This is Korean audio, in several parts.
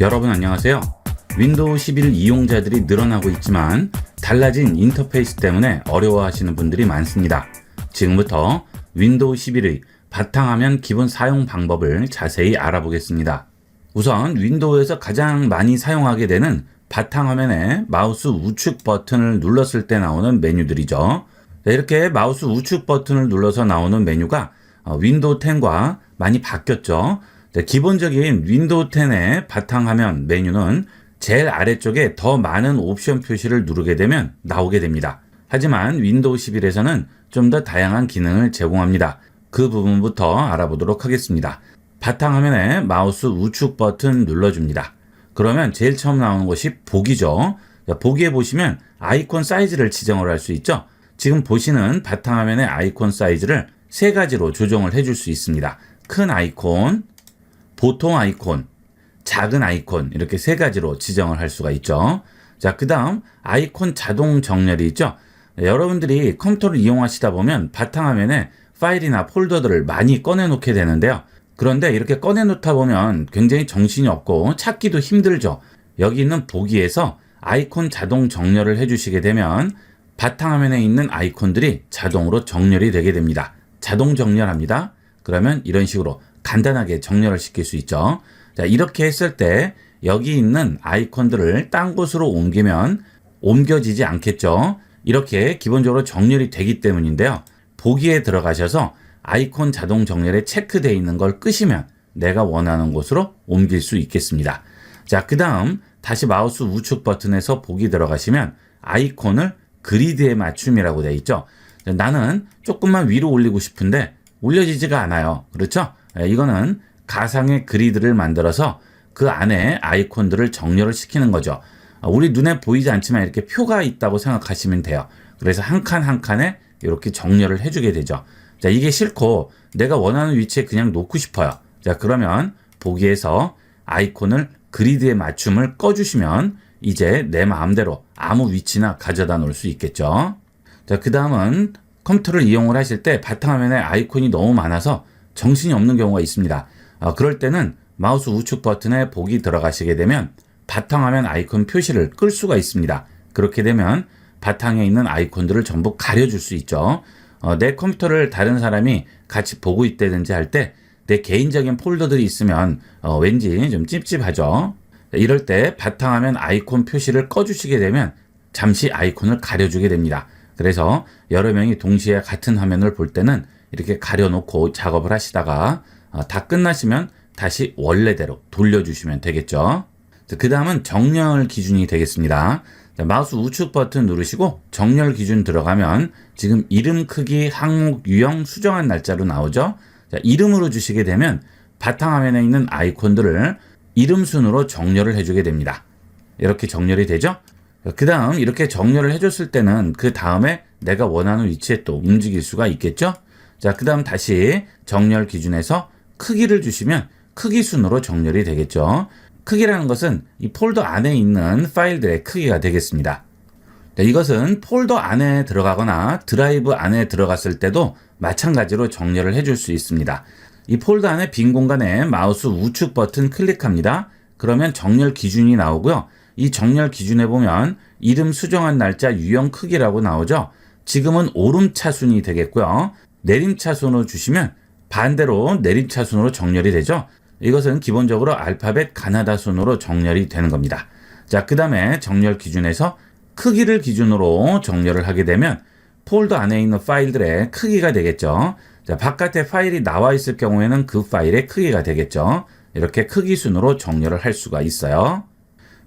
여러분 안녕하세요. 윈도우 11 이용자들이 늘어나고 있지만 달라진 인터페이스 때문에 어려워하시는 분들이 많습니다. 지금부터 윈도우 11의 바탕화면 기본 사용 방법을 자세히 알아보겠습니다. 우선 윈도우에서 가장 많이 사용하게 되는 바탕화면에 마우스 우측 버튼을 눌렀을 때 나오는 메뉴들이죠. 이렇게 마우스 우측 버튼을 눌러서 나오는 메뉴가 윈도우 10과 많이 바뀌었죠. 기본적인 윈도우 10의 바탕화면 메뉴는 제일 아래쪽에 더 많은 옵션 표시를 누르게 되면 나오게 됩니다. 하지만 윈도우 11에서는 좀 더 다양한 기능을 제공합니다. 그 부분부터 알아보도록 하겠습니다. 바탕화면에 마우스 우측 버튼 눌러줍니다. 그러면 제일 처음 나오는 것이 보기죠. 보기에 보시면 아이콘 사이즈를 지정을 할 수 있죠. 지금 보시는 바탕화면의 아이콘 사이즈를 세 가지로 조정을 해줄 수 있습니다. 큰 아이콘, 보통 아이콘, 작은 아이콘 이렇게 세 가지로 지정을 할 수가 있죠. 자, 그 다음 아이콘 자동 정렬이 있죠. 여러분들이 컴퓨터를 이용하시다 보면 바탕화면에 파일이나 폴더들을 많이 꺼내 놓게 되는데요. 그런데 이렇게 꺼내 놓다 보면 굉장히 정신이 없고 찾기도 힘들죠. 여기 있는 보기에서 아이콘 자동 정렬을 해주시게 되면 바탕화면에 있는 아이콘들이 자동으로 정렬이 되게 됩니다. 자동 정렬합니다. 그러면 이런 식으로 간단하게 정렬을 시킬 수 있죠. 자, 이렇게 했을 때 여기 있는 아이콘들을 딴 곳으로 옮기면 옮겨지지 않겠죠. 이렇게 기본적으로 정렬이 되기 때문인데요. 보기에 들어가셔서 아이콘 자동 정렬에 체크되어 있는 걸 끄시면 내가 원하는 곳으로 옮길 수 있겠습니다. 자, 그 다음 다시 마우스 우측 버튼에서 보기 들어가시면 아이콘을 그리드에 맞춤이라고 되어 있죠. 나는 조금만 위로 올리고 싶은데 올려지지가 않아요. 그렇죠? 이거는 가상의 그리드를 만들어서 그 안에 아이콘들을 정렬을 시키는 거죠. 우리 눈에 보이지 않지만 이렇게 표가 있다고 생각하시면 돼요. 그래서 한 칸 한 칸에 이렇게 정렬을 해주게 되죠. 자, 이게 싫고 내가 원하는 위치에 그냥 놓고 싶어요. 자, 그러면 보기에서 아이콘을 그리드에 맞춤을 꺼주시면 이제 내 마음대로 아무 위치나 가져다 놓을 수 있겠죠. 자, 그 다음은 컴퓨터를 이용을 하실 때 바탕화면에 아이콘이 너무 많아서 정신이 없는 경우가 있습니다. 그럴 때는 마우스 우측 버튼에 보기 들어가시게 되면 바탕화면 아이콘 표시를 끌 수가 있습니다. 그렇게 되면 바탕에 있는 아이콘들을 전부 가려줄 수 있죠. 내 컴퓨터를 다른 사람이 같이 보고 있다든지 할 때 내 개인적인 폴더들이 있으면 왠지 좀 찝찝하죠. 이럴 때 바탕화면 아이콘 표시를 꺼주시게 되면 잠시 아이콘을 가려주게 됩니다. 그래서 여러 명이 동시에 같은 화면을 볼 때는 이렇게 가려놓고 작업을 하시다가 다 끝나시면 다시 원래대로 돌려주시면 되겠죠. 그 다음은 정렬 기준이 되겠습니다. 마우스 우측 버튼 누르시고 정렬 기준 들어가면 지금 이름 크기, 항목, 유형, 수정한 날짜로 나오죠. 자, 이름으로 주시게 되면 바탕화면에 있는 아이콘들을 이름 순으로 정렬을 해주게 됩니다. 이렇게 정렬이 되죠. 그 다음 이렇게 정렬을 해줬을 때는 그 다음에 내가 원하는 위치에 또 움직일 수가 있겠죠. 자, 그 다음 다시 정렬 기준에서 크기를 주시면 크기 순으로 정렬이 되겠죠. 크기라는 것은 이 폴더 안에 있는 파일들의 크기가 되겠습니다. 자, 이것은 폴더 안에 들어가거나 드라이브 안에 들어갔을 때도 마찬가지로 정렬을 해줄 수 있습니다. 이 폴더 안에 빈 공간에 마우스 우측 버튼 클릭합니다. 그러면 정렬 기준이 나오고요. 이 정렬 기준에 보면 이름 수정한 날짜 유형 크기라고 나오죠. 지금은 오름차순이 되겠고요. 내림차순으로 주시면 반대로 내림차순으로 정렬이 되죠. 이것은 기본적으로 알파벳 가나다 순으로 정렬이 되는 겁니다. 자, 그 다음에 정렬 기준에서 크기를 기준으로 정렬을 하게 되면 폴더 안에 있는 파일들의 크기가 되겠죠. 자, 바깥에 파일이 나와 있을 경우에는 그 파일의 크기가 되겠죠. 이렇게 크기 순으로 정렬을 할 수가 있어요.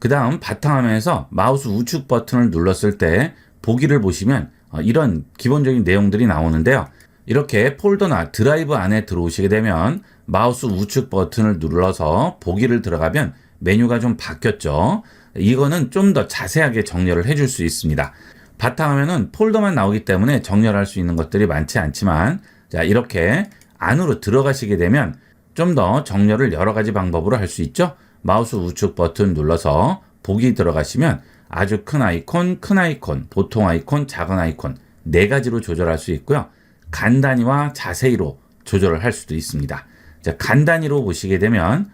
그 다음 바탕화면에서 마우스 우측 버튼을 눌렀을 때 보기를 보시면 이런 기본적인 내용들이 나오는데요. 이렇게 폴더나 드라이브 안에 들어오시게 되면 마우스 우측 버튼을 눌러서 보기를 들어가면 메뉴가 좀 바뀌었죠. 이거는 좀 더 자세하게 정렬을 해줄 수 있습니다. 바탕화면은 폴더만 나오기 때문에 정렬할 수 있는 것들이 많지 않지만 자, 이렇게 안으로 들어가시게 되면 좀 더 정렬을 여러 가지 방법으로 할 수 있죠. 마우스 우측 버튼 눌러서 보기 들어가시면 아주 큰 아이콘, 보통 아이콘, 작은 아이콘 네 가지로 조절할 수 있고요. 간단히와 자세히로 조절을 할 수도 있습니다. 자, 간단히로 보시게 되면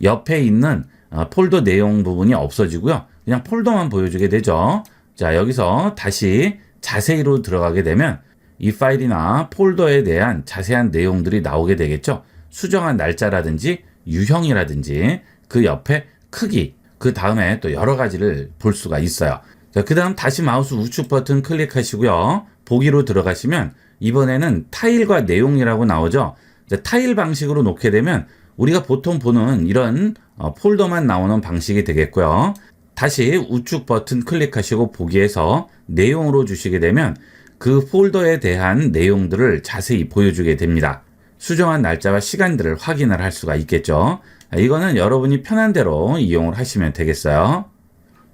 옆에 있는 폴더 내용 부분이 없어지고요. 그냥 폴더만 보여주게 되죠. 자, 여기서 다시 자세히로 들어가게 되면 이 파일이나 폴더에 대한 자세한 내용들이 나오게 되겠죠. 수정한 날짜라든지 유형이라든지 그 옆에 크기, 그 다음에 또 여러 가지를 볼 수가 있어요. 자, 그 다음 다시 마우스 우측 버튼 클릭하시고요. 보기로 들어가시면 이번에는 타일과 내용이라고 나오죠. 자, 타일 방식으로 놓게 되면 우리가 보통 보는 이런 폴더만 나오는 방식이 되겠고요. 다시 우측 버튼 클릭하시고 보기에서 내용으로 주시게 되면 그 폴더에 대한 내용들을 자세히 보여주게 됩니다. 수정한 날짜와 시간들을 확인을 할 수가 있겠죠. 이거는 여러분이 편한 대로 이용을 하시면 되겠어요.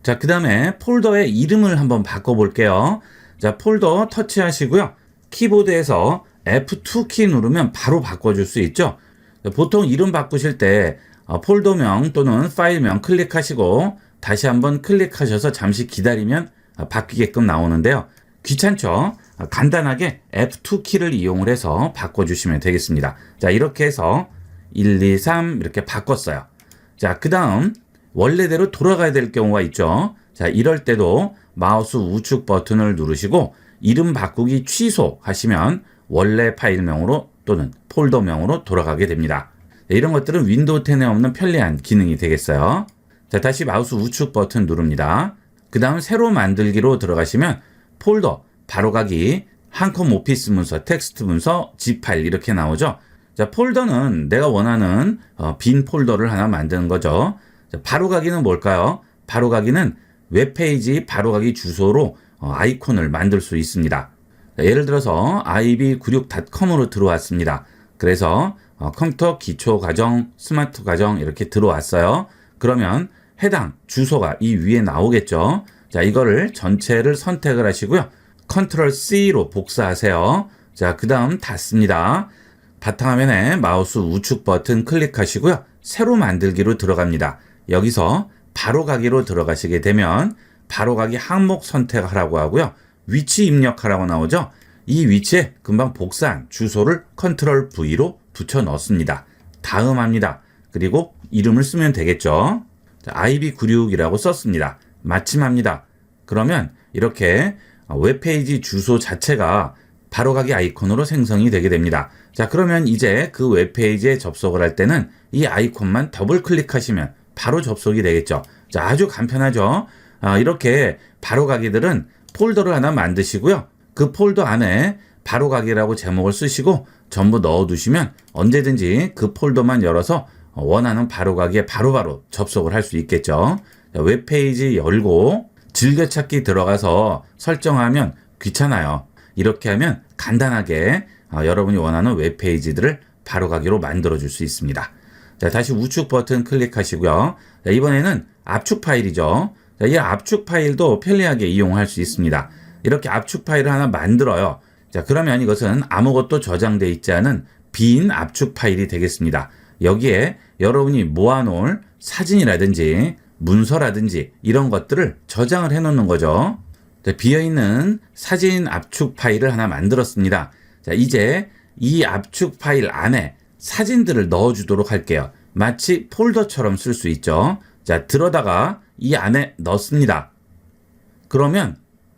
자, 그 다음에 폴더의 이름을 한번 바꿔볼게요. 자, 폴더 터치하시고요. 키보드에서 F2키 누르면 바로 바꿔줄 수 있죠. 보통 이름 바꾸실 때 폴더명 또는 파일명 클릭하시고 다시 한번 클릭하셔서 잠시 기다리면 바뀌게끔 나오는데요. 귀찮죠? 간단하게 F2키를 이용을 해서 바꿔주시면 되겠습니다. 자, 이렇게 해서 1, 2, 3 이렇게 바꿨어요. 자, 그 다음 원래대로 돌아가야 될 경우가 있죠. 자, 이럴 때도 마우스 우측 버튼을 누르시고 이름 바꾸기 취소 하시면 원래 파일명으로 또는 폴더명으로 돌아가게 됩니다. 이런 것들은 윈도우 10에 없는 편리한 기능이 되겠어요. 자, 다시 마우스 우측 버튼 누릅니다. 그 다음 새로 만들기로 들어가시면 폴더, 바로가기, 한컴 오피스 문서, 텍스트 문서, G 파일 이렇게 나오죠. 자, 폴더는 내가 원하는 빈 폴더를 하나 만드는 거죠. 자, 바로가기는 뭘까요? 바로가기는 웹페이지 바로가기 주소로 아이콘을 만들 수 있습니다. 자, 예를 들어서 ib96.com으로 들어왔습니다. 그래서 컴퓨터 기초 과정, 스마트 과정 이렇게 들어왔어요. 그러면 해당 주소가 이 위에 나오겠죠. 자, 이거를 전체를 선택을 하시고요. 컨트롤 C로 복사하세요. 자, 그 다음 닫습니다. 바탕화면에 마우스 우측 버튼 클릭하시고요. 새로 만들기로 들어갑니다. 여기서 바로가기로 들어가시게 되면 바로가기 항목 선택하라고 하고요. 위치 입력하라고 나오죠. 이 위치에 금방 복사한 주소를 컨트롤 V로 붙여 넣습니다. 다음 합니다. 그리고 이름을 쓰면 되겠죠. ib96이라고 썼습니다. 마침합니다. 그러면 이렇게 웹페이지 주소 자체가 바로가기 아이콘으로 생성이 되게 됩니다. 자, 그러면 이제 그 웹페이지에 접속을 할 때는 이 아이콘만 더블 클릭하시면 바로 접속이 되겠죠. 자, 아주 간편하죠. 이렇게 바로가기들은 폴더를 하나 만드시고요. 그 폴더 안에 바로가기라고 제목을 쓰시고 전부 넣어두시면 언제든지 그 폴더만 열어서 원하는 바로가기에 바로바로 접속을 할 수 있겠죠. 자, 웹페이지 열고 즐겨찾기 들어가서 설정하면 귀찮아요. 이렇게 하면 간단하게 여러분이 원하는 웹페이지들을 바로가기로 만들어 줄 수 있습니다. 자, 다시 우측 버튼 클릭하시고요. 자, 이번에는 압축 파일이죠. 자, 이 압축 파일도 편리하게 이용할 수 있습니다. 이렇게 압축 파일을 하나 만들어요. 자, 그러면 이것은 아무것도 저장되어 있지 않은 빈 압축 파일이 되겠습니다. 여기에 여러분이 모아놓을 사진이라든지 문서라든지 이런 것들을 저장을 해 놓는 거죠. 자, 비어있는 사진 압축 파일을 하나 만들었습니다. 자, 이제 이 압축 파일 안에 사진들을 넣어주도록 할게요. 마치 폴더처럼 쓸 수 있죠. 자, 들어다가 이 안에 넣습니다. 그러면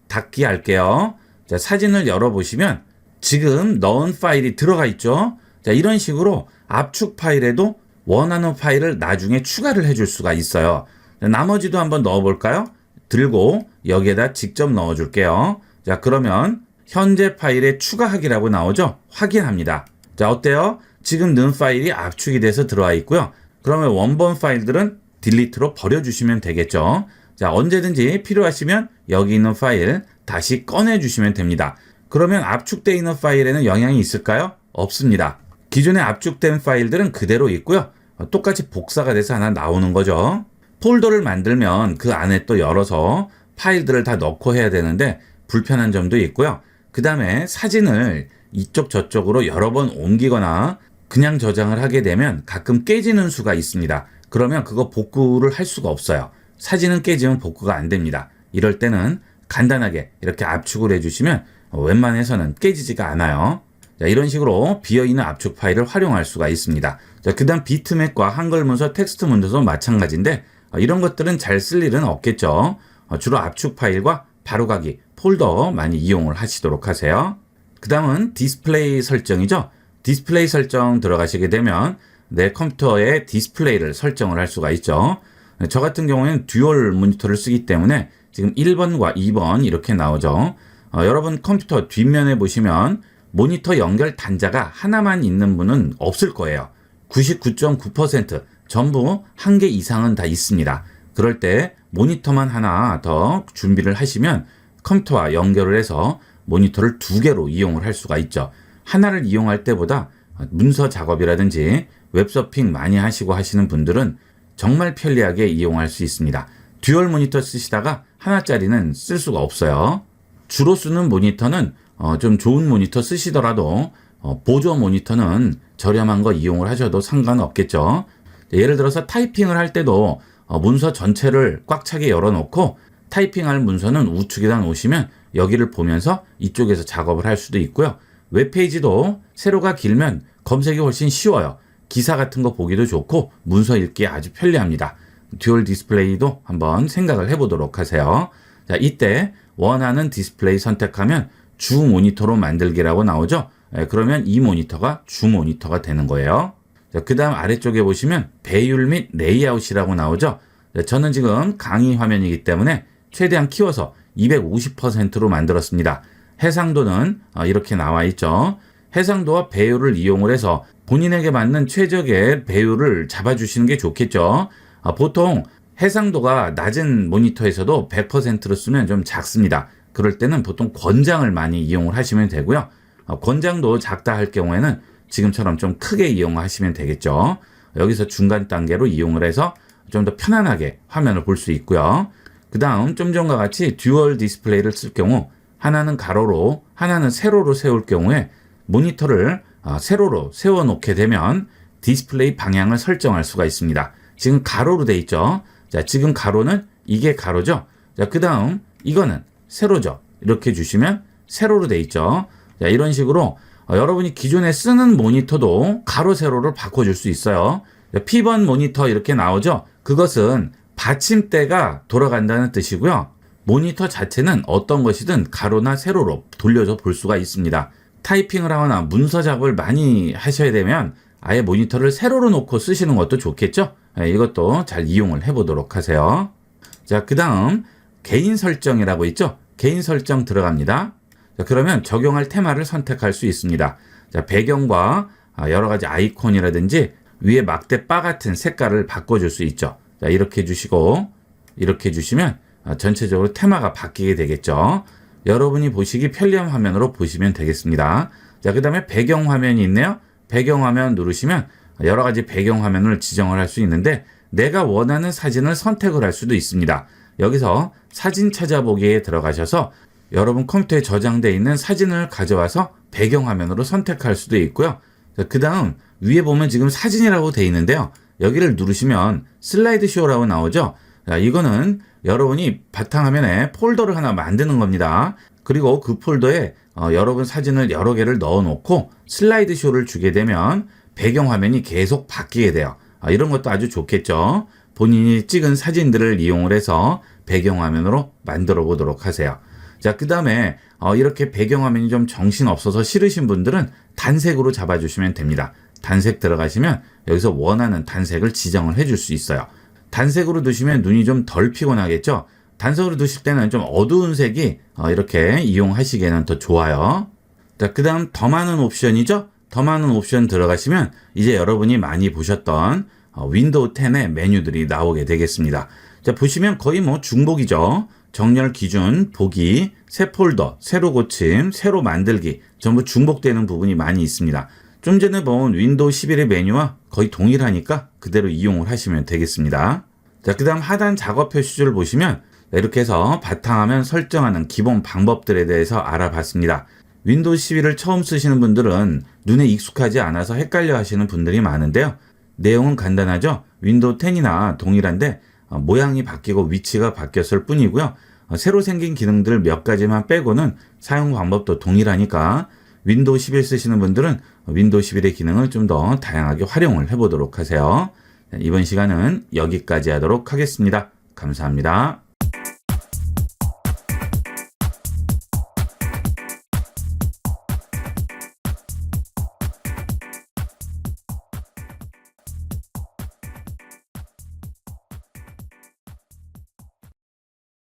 닫기 할게요. 자, 사진을 열어보시면 지금 넣은 파일이 들어가 있죠. 자, 이런 식으로 압축 파일에도 원하는 파일을 나중에 추가를 해줄 수가 있어요. 자, 나머지도 한번 넣어볼까요? 들고 여기에다 직접 넣어줄게요. 자, 그러면 현재 파일에 추가하기라고 나오죠? 확인합니다. 자, 어때요? 지금 넣은 파일이 압축이 돼서 들어와 있고요. 그러면 원본 파일들은 딜리트로 버려주시면 되겠죠. 자, 언제든지 필요하시면 여기 있는 파일 다시 꺼내주시면 됩니다. 그러면 압축되어 있는 파일에는 영향이 있을까요? 없습니다. 기존에 압축된 파일들은 그대로 있고요. 똑같이 복사가 돼서 하나 나오는 거죠. 폴더를 만들면 그 안에 또 열어서 파일들을 다 넣고 해야 되는데 불편한 점도 있고요. 그 다음에 사진을 이쪽 저쪽으로 여러 번 옮기거나 그냥 저장을 하게 되면 가끔 깨지는 수가 있습니다. 그러면 그거 복구를 할 수가 없어요. 사진은 깨지면 복구가 안 됩니다. 이럴 때는 간단하게 이렇게 압축을 해주시면 웬만해서는 깨지지가 않아요. 자, 이런 식으로 비어있는 압축 파일을 활용할 수가 있습니다. 자, 그 다음 비트맵과 한글 문서, 텍스트 문서도 마찬가지인데 이런 것들은 잘 쓸 일은 없겠죠. 주로 압축 파일과 바로가기, 폴더 많이 이용을 하시도록 하세요. 그 다음은 디스플레이 설정이죠. 디스플레이 설정 들어가시게 되면 내 컴퓨터의 디스플레이를 설정을 할 수가 있죠. 저 같은 경우에는 듀얼 모니터를 쓰기 때문에 지금 1번과 2번 이렇게 나오죠. 여러분 컴퓨터 뒷면에 보시면 모니터 연결 단자가 하나만 있는 분은 없을 거예요. 99.9% 전부 한 개 이상은 다 있습니다. 그럴 때 모니터만 하나 더 준비를 하시면 컴퓨터와 연결을 해서 모니터를 2개로 이용을 할 수가 있죠. 하나를 이용할 때보다 문서 작업이라든지 웹서핑 많이 하시고 하시는 분들은 정말 편리하게 이용할 수 있습니다. 듀얼 모니터 쓰시다가 하나짜리는 쓸 수가 없어요. 주로 쓰는 모니터는 좀 좋은 모니터 쓰시더라도 보조 모니터는 저렴한 거 이용을 하셔도 상관없겠죠. 예를 들어서 타이핑을 할 때도 문서 전체를 꽉 차게 열어놓고 타이핑할 문서는 우측에다 놓으시면 여기를 보면서 이쪽에서 작업을 할 수도 있고요. 웹페이지도 세로가 길면 검색이 훨씬 쉬워요. 기사 같은 거 보기도 좋고 문서 읽기에 아주 편리합니다. 듀얼 디스플레이도 한번 생각을 해보도록 하세요. 자, 이때 원하는 디스플레이 선택하면 주 모니터로 만들기라고 나오죠. 그러면 이 모니터가 주 모니터가 되는 거예요. 그 다음 아래쪽에 보시면 배율 및 레이아웃이라고 나오죠. 저는 지금 강의 화면이기 때문에 최대한 키워서 250%로 만들었습니다. 해상도는 이렇게 나와 있죠. 해상도와 배율을 이용을 해서 본인에게 맞는 최적의 배율을 잡아주시는 게 좋겠죠. 보통 해상도가 낮은 모니터에서도 100%로 쓰면 좀 작습니다. 그럴 때는 보통 권장을 많이 이용을 하시면 되고요. 권장도 작다 할 경우에는 지금처럼 좀 크게 이용하시면 되겠죠. 여기서 중간 단계로 이용을 해서 좀 더 편안하게 화면을 볼 수 있고요. 그 다음 좀 전과 같이 듀얼 디스플레이를 쓸 경우 하나는 가로로 하나는 세로로 세울 경우에 모니터를 세로로 세워놓게 되면 디스플레이 방향을 설정할 수가 있습니다. 지금 가로로 돼 있죠. 자, 지금 가로는 이게 가로죠. 자, 그 다음 이거는 세로죠. 이렇게 주시면 세로로 돼 있죠. 자, 이런 식으로 여러분이 기존에 쓰는 모니터도 가로 세로로 바꿔줄 수 있어요. P번 모니터 이렇게 나오죠. 그것은 받침대가 돌아간다는 뜻이고요. 모니터 자체는 어떤 것이든 가로나 세로로 돌려서 볼 수가 있습니다. 타이핑을 하거나 문서 작업을 많이 하셔야 되면 아예 모니터를 세로로 놓고 쓰시는 것도 좋겠죠. 이것도 잘 이용을 해보도록 하세요. 자, 그 다음 개인 설정이라고 있죠. 개인 설정 들어갑니다. 자, 그러면 적용할 테마를 선택할 수 있습니다. 자, 배경과 여러 가지 아이콘이라든지 위에 막대 바 같은 색깔을 바꿔줄 수 있죠. 자, 이렇게 해주시고 이렇게 해주시면 전체적으로 테마가 바뀌게 되겠죠. 여러분이 보시기 편리한 화면으로 보시면 되겠습니다. 자, 그 다음에 배경 화면이 있네요. 배경 화면 누르시면 여러 가지 배경 화면을 지정을 할 수 있는데 내가 원하는 사진을 선택을 할 수도 있습니다. 여기서 사진 찾아보기에 들어가셔서 여러분 컴퓨터에 저장되어 있는 사진을 가져와서 배경 화면으로 선택할 수도 있고요. 그 다음 위에 보면 지금 사진이라고 되어 있는데요. 여기를 누르시면 슬라이드 쇼라고 나오죠. 자, 이거는 여러분이 바탕화면에 폴더를 하나 만드는 겁니다. 그리고 그 폴더에 여러분 사진을 여러 개를 넣어 놓고 슬라이드 쇼를 주게 되면 배경화면이 계속 바뀌게 돼요. 이런 것도 아주 좋겠죠. 본인이 찍은 사진들을 이용을 해서 배경화면으로 만들어 보도록 하세요. 자, 그 다음에 이렇게 배경화면이 좀 정신없어서 싫으신 분들은 단색으로 잡아주시면 됩니다. 단색 들어가시면 여기서 원하는 단색을 지정을 해줄 수 있어요. 단색으로 두시면 눈이 좀 덜 피곤하겠죠. 단색으로 두실 때는 좀 어두운 색이 이렇게 이용하시기에는 더 좋아요. 자, 그 다음 더 많은 옵션이죠. 더 많은 옵션 들어가시면 이제 여러분이 많이 보셨던 윈도우 10의 메뉴들이 나오게 되겠습니다. 자, 보시면 거의 뭐 중복이죠. 정렬 기준, 보기, 새 폴더, 새로 고침, 새로 만들기 전부 중복되는 부분이 많이 있습니다. 좀 전에 본 윈도우 11의 메뉴와 거의 동일하니까 그대로 이용을 하시면 되겠습니다. 자, 그 다음 하단 작업 표시줄을 보시면 이렇게 해서 바탕화면 설정하는 기본 방법들에 대해서 알아봤습니다. 윈도우 11을 처음 쓰시는 분들은 눈에 익숙하지 않아서 헷갈려 하시는 분들이 많은데요. 내용은 간단하죠. 윈도우 10이나 동일한데 모양이 바뀌고 위치가 바뀌었을 뿐이고요. 새로 생긴 기능들 몇 가지만 빼고는 사용 방법도 동일하니까 윈도우 11 쓰시는 분들은 윈도우 11의 기능을 좀 더 다양하게 활용을 해보도록 하세요. 이번 시간은 여기까지 하도록 하겠습니다. 감사합니다.